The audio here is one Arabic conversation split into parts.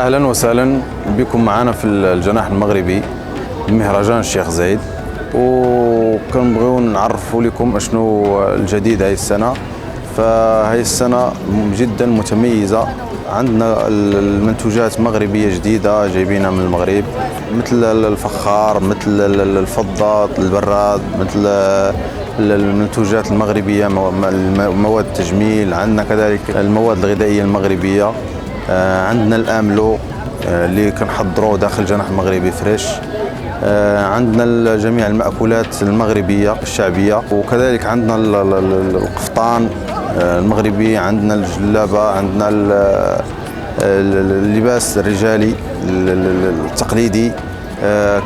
أهلا وسهلا بكم معنا في الجناح المغربي لمهرجان الشيخ زايد، وكنبغيو نعرفوا لكم اشنو الجديد هاي السنة. فهاي السنة جدا متميزة، عندنا المنتوجات مغربية جديدة جايبينها من المغرب، مثل الفخار، مثل الفضة، البراد، مثل المنتوجات المغربية، مواد التجميل. عندنا كذلك المواد الغذائية المغربية، عندنا الآملو اللي كنحضروه داخل الجناح المغربي فريش، عندنا جميع المأكولات المغربية الشعبية، وكذلك عندنا القفطان المغربي، عندنا الجلابة، عندنا اللباس الرجالي التقليدي،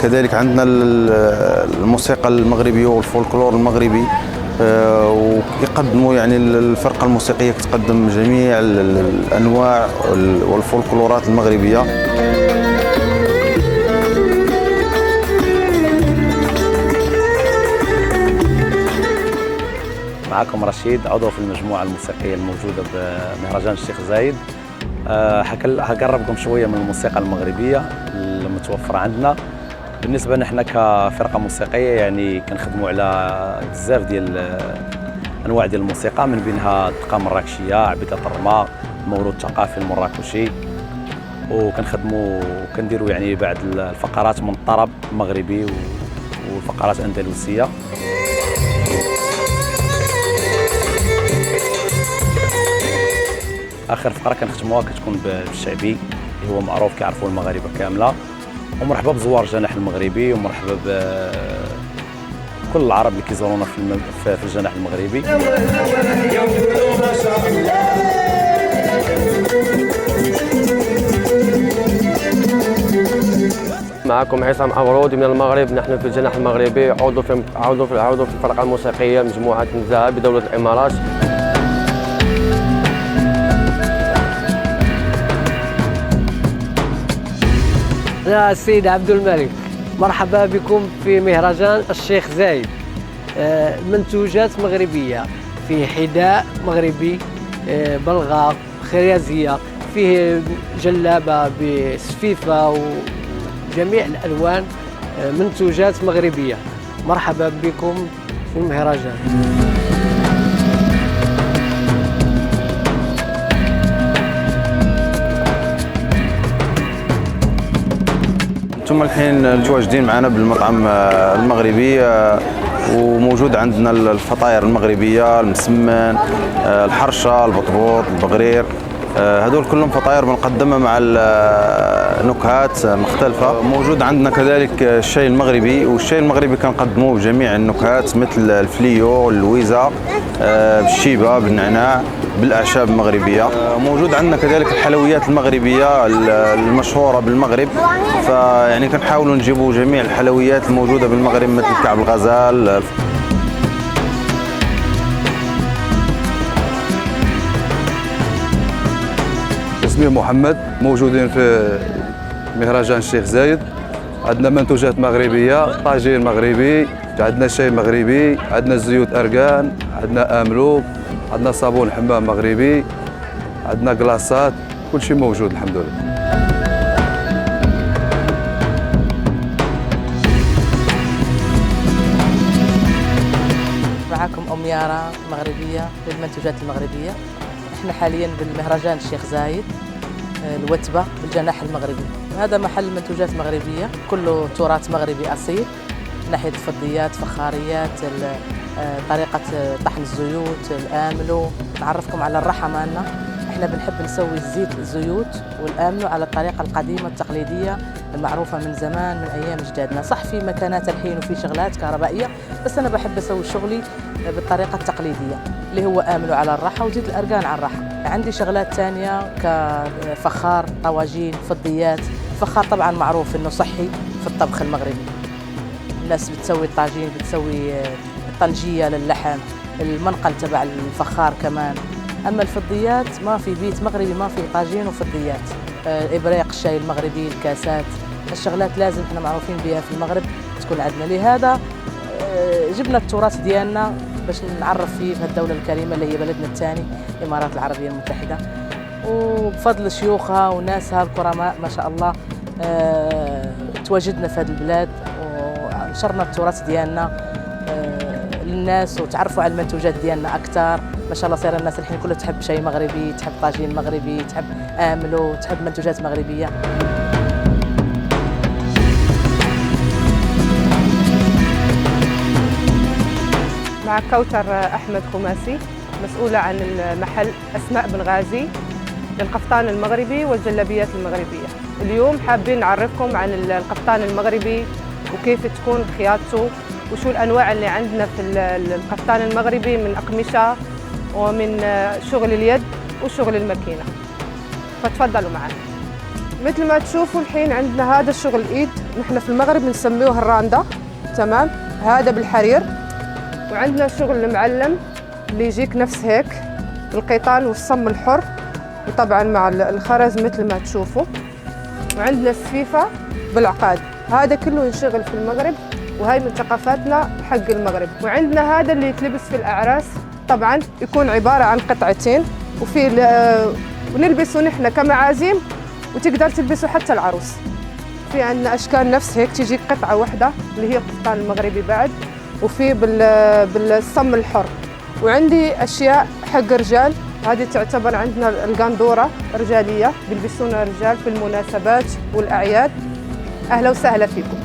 كذلك عندنا الموسيقى المغربية والفولكلور المغربي، ويقدموا يعني الفرقة الموسيقية تقدم جميع الأنواع والفولكلورات المغربية. معكم رشيد، عضو في المجموعة الموسيقية الموجودة بمهرجان الشيخ زايد. هقربكم شوية من الموسيقى المغربية المتوفرة عندنا. بالنسبة نحن كفرقة موسيقية يعني كنخدموا على بزاف ديال أنواع ديال الموسيقى، من بينها الدقة المراكشية، عبيدة الرماء، الموروث الثقافي المراكشي، وكنديروا يعني بعض الفقرات من الطرب المغربي وفقرات أندلسية. آخر فقرة كنختموها كتكون بالشعبي اللي هو معروف كيعرفوه المغاربة كاملة. ومرحبا بزوار الجناح المغربي، ومرحبا بكل العرب اللي كيزورونا في الجناح المغربي. معكم عصام أورود من المغرب. نحن في الجناح المغربي، عضو في الفرقة الموسيقية مجموعة نزاهة بدولة الإمارات. أنا السيد عبد الملك، مرحبا بكم في مهرجان الشيخ زايد. منتوجات مغربية، فيه حذاء مغربي، بلغة، خريزية، فيه جلابة بسفيفة وجميع الألوان، منتوجات مغربية. مرحبا بكم في المهرجان. ثم الحين الجوا جديد معنا بالمطعم المغربي، وموجود عندنا الفطاير المغربية، المسمن، الحرشة، البطبوط، البغرير. هذول كلهم فطاير بنقدمها مع نكهات مختلفة. موجود عندنا كذلك الشاي المغربي، والشاي المغربي كنقدموه بجميع النكهات مثل الفليو، اللويزة، بالشيبة، بالنعناع، بالأعشاب المغربية. موجود عندنا كذلك الحلويات المغربية المشهورة بالمغرب، فيعني كنحاولوا نجيبوا جميع الحلويات الموجودة بالمغرب مثل كعب الغزال. اسمي محمد، موجودين في مهرجان الشيخ زايد. عندنا منتوجات مغربية، طاجين مغربي، عندنا شاي مغربي، عندنا زيوت أركان، عندنا آملو، عندنا صابون حمام مغربي، عندنا كلاصات، كل شيء موجود الحمد لله. معكم أم يارا مغربية للمنتوجات المغربية. احنا حاليا بالمهرجان الشيخ زايد الوتبة بالجناح المغربي. هذا محل منتوجات مغربية كله تراث مغربي أصيل، من ناحية فضيات، فخاريات، طريقة طحن الزيوت، الآملو. نعرفكم على الرحى مالنا، احنا بنحب نسوي الزيوت والآملو على الطريقة القديمة التقليدية المعروفة من زمان، من أيام أجدادنا. صح في مكانات الحين وفي شغلات كهربائية، بس أنا بحب أسوي شغلي بالطريقة التقليدية اللي هو آملو على الرحى وزيت الأركان على الرحى. عندي شغلات ثانية كفخار، طواجين، فضيات. فخار طبعا معروف إنه صحي في الطبخ المغربي. الناس بتسوي الطاجين، بتسوي الطنجية للحم، المنقل تبع الفخار كمان. أما الفضيات ما في بيت مغربي ما في طاجين وفضيات. إبريق، الشاي المغربي، الكاسات، الشغلات لازم احنا معروفين بها في المغرب تكون عندنا. لهذا جبنا التراث ديالنا باش نعرف فيه في الدولة الكريمة اللي هي بلدنا الثاني، الإمارات العربية المتحدة. وبفضل شيوخها وناسها الكرماء ما شاء الله تواجدنا في هذه البلاد ونشرنا التراث ديالنا للناس وتعرفوا على المنتوجات ديالنا اكثر. ما شاء الله صايره الناس الحين كلها تحب شاي مغربي، تحب طاجين مغربي، تحب املو، تحب منتوجات مغربيه. مع كوثر أحمد خماسي، مسؤولة عن المحل أسماء بن غازي للقفطان المغربي والجلابيات المغربية. اليوم حابين نعرفكم عن القفطان المغربي وكيف تكون خياطته وشو الأنواع اللي عندنا في القفطان المغربي من أقمشة ومن شغل اليد وشغل الماكينة. فتفضلوا معنا. مثل ما تشوفوا الحين عندنا هذا الشغل الإيد، نحن في المغرب بنسميه الراندا، تمام؟ هذا بالحرير. وعندنا شغل المعلم اللي يجيك نفس هيك القيطان والصم الحر وطبعا مع الخرز مثل ما تشوفوا. وعندنا السفيفة بالعقاد، هذا كله ينشغل في المغرب وهي من ثقافتنا حق المغرب. وعندنا هذا اللي يتلبس في الأعراس، طبعا يكون عبارة عن قطعتين ونلبسه نحن كمعازيم وتقدر تلبسه حتى العروس. في عندنا أشكال نفس هيك تجيك قطعة واحدة اللي هي القفطان المغربي بعد، وفي بالصم الحر. وعندي أشياء حق رجال، هذه تعتبر عندنا القندورة رجالية بيلبسونها الرجال في المناسبات والأعياد. أهلا وسهلا فيكم.